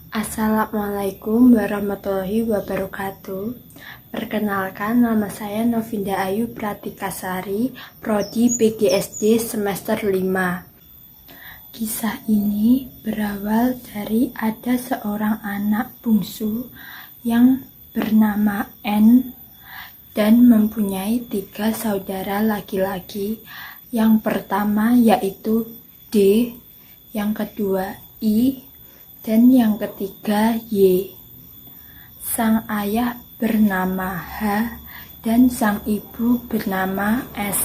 Assalamualaikum warahmatullahi wabarakatuh. Perkenalkan, nama saya Novinda Ayu Pratikasari, Prodi PGSD semester 5. Kisah ini berawal dari ada seorang anak bungsu yang bernama N dan mempunyai 3 saudara laki-laki. Yang pertama yaitu D, yang kedua I, dan yang ketiga Y. Sang ayah bernama H dan sang ibu bernama S.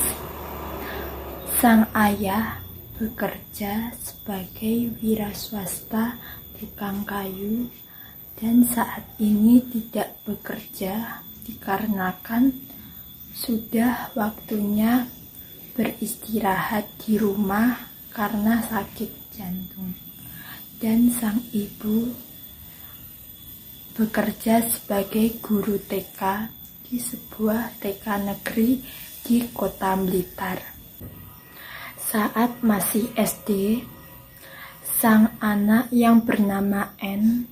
Sang ayah bekerja sebagai wiraswasta tukang kayu dan saat ini tidak bekerja dikarenakan sudah waktunya beristirahat di rumah karena sakit jantung. Dan sang ibu bekerja sebagai guru TK di sebuah TK negeri di Kota Blitar. Saat masih SD, sang anak yang bernama N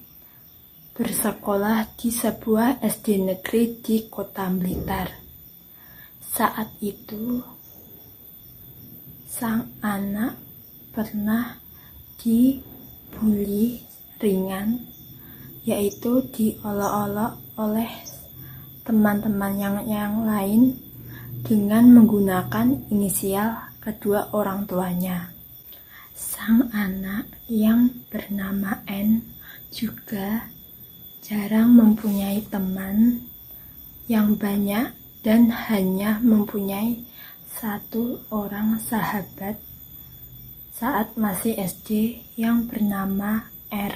bersekolah di sebuah SD negeri di Kota Blitar. Saat itu, sang anak pernah dibully ringan, yaitu diolok-olok oleh teman-teman yang lain dengan menggunakan inisial kedua orang tuanya. Sang anak yang bernama N juga jarang mempunyai teman yang banyak dan hanya mempunyai 1 orang sahabat saat masih SD yang bernama R.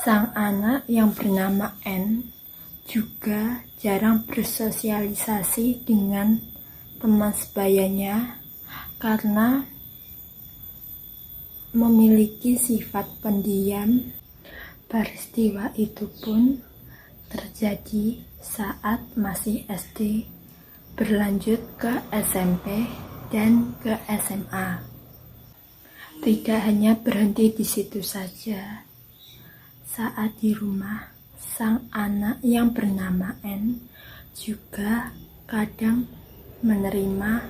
Sang anak yang bernama N juga jarang bersosialisasi dengan teman sebayanya karena memiliki sifat pendiam. Peristiwa itu pun terjadi saat masih SD, berlanjut ke SMP dan ke SMA. Tidak hanya berhenti di situ saja. Saat di rumah, sang anak yang bernama N juga kadang menerima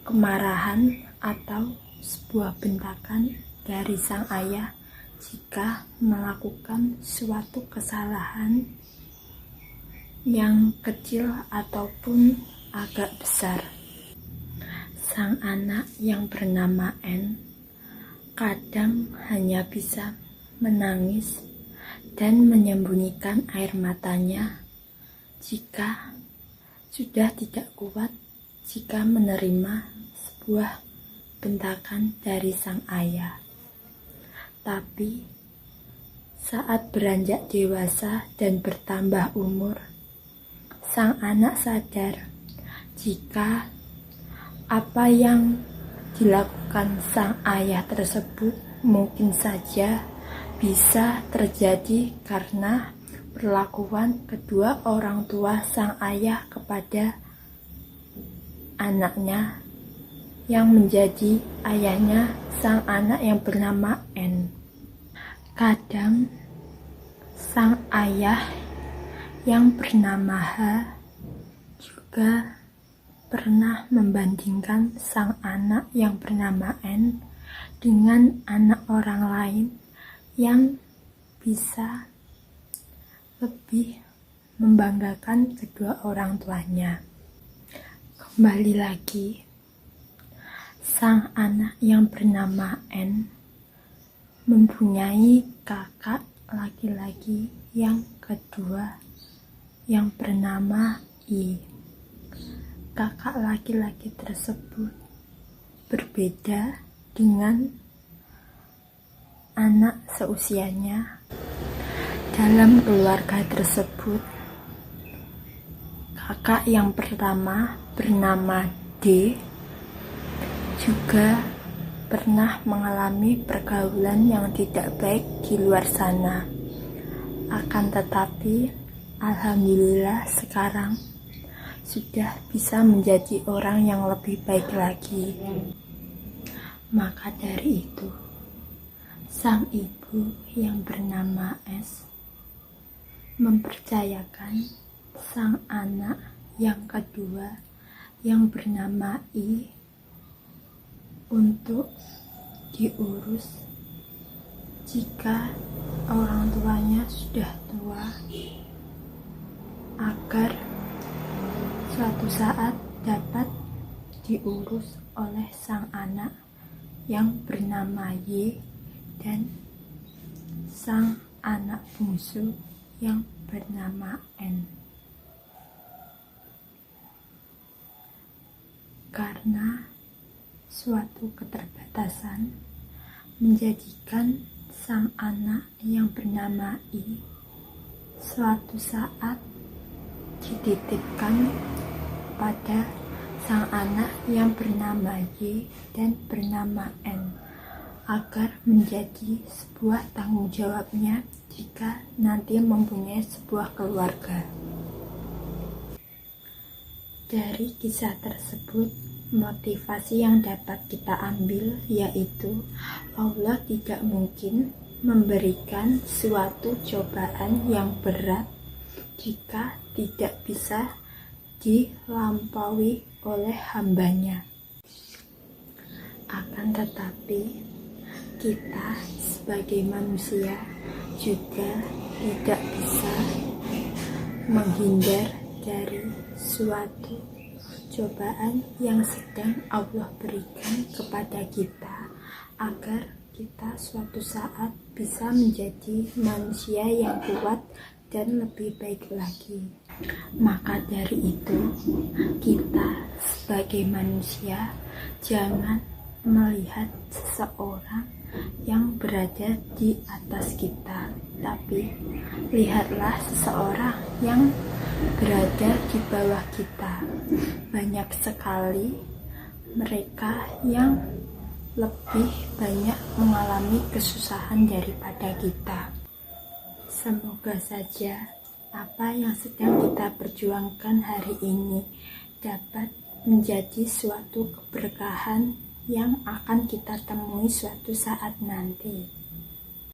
kemarahan atau sebuah bentakan dari sang ayah jika melakukan suatu kesalahan yang kecil ataupun agak besar. Sang anak yang bernama N kadang hanya bisa menangis dan menyembunyikan air matanya jika sudah tidak kuat jika menerima sebuah bentakan dari sang ayah. Tapi saat beranjak dewasa dan bertambah umur, sang anak sadar jika apa yang dilakukan sang ayah tersebut mungkin saja bisa terjadi karena perlakuan kedua orang tua sang ayah kepada anaknya yang menjadi ayahnya sang anak yang bernama N. Kadang sang ayah yang bernama H juga pernah membandingkan sang anak yang bernama N dengan anak orang lain yang bisa lebih membanggakan kedua orang tuanya. Kembali lagi, sang anak yang bernama N mempunyai kakak laki-laki yang kedua yang bernama I. Kakak laki-laki tersebut berbeda dengan anak seusianya. Dalam keluarga tersebut, kakak yang pertama bernama D juga pernah mengalami pergaulan yang tidak baik di luar sana. Akan tetapi, alhamdulillah sekarang sudah bisa menjadi orang yang lebih baik lagi. Maka dari itu, Sang ibu yang bernama S mempercayakan sang anak yang kedua yang bernama I untuk diurus jika orang tuanya sudah tua, agar suatu saat dapat diurus oleh sang anak yang bernama Y dan sang anak bungsu yang bernama N. Karena suatu keterbatasan menjadikan sang anak yang bernama I suatu saat dititipkan pada sang anak yang bernama Y dan bernama N agar menjadi sebuah tanggung jawabnya jika nanti mempunyai sebuah keluarga. Dari kisah tersebut, motivasi yang dapat kita ambil yaitu Allah tidak mungkin memberikan suatu cobaan yang berat jika tidak bisa dilampaui oleh hambanya. Akan tetapi kita sebagai manusia juga tidak bisa menghindar dari suatu cobaan yang sedang Allah berikan kepada kita agar kita suatu saat bisa menjadi manusia yang kuat dan lebih baik lagi. Maka dari itu, kita sebagai manusia jangan melihat seseorang yang berada di atas kita, tapi lihatlah seseorang yang berada di bawah kita. Banyak sekali mereka yang lebih banyak mengalami kesusahan daripada kita. Semoga saja apa yang sedang kita perjuangkan hari ini dapat menjadi suatu keberkahan yang akan kita temui suatu saat nanti.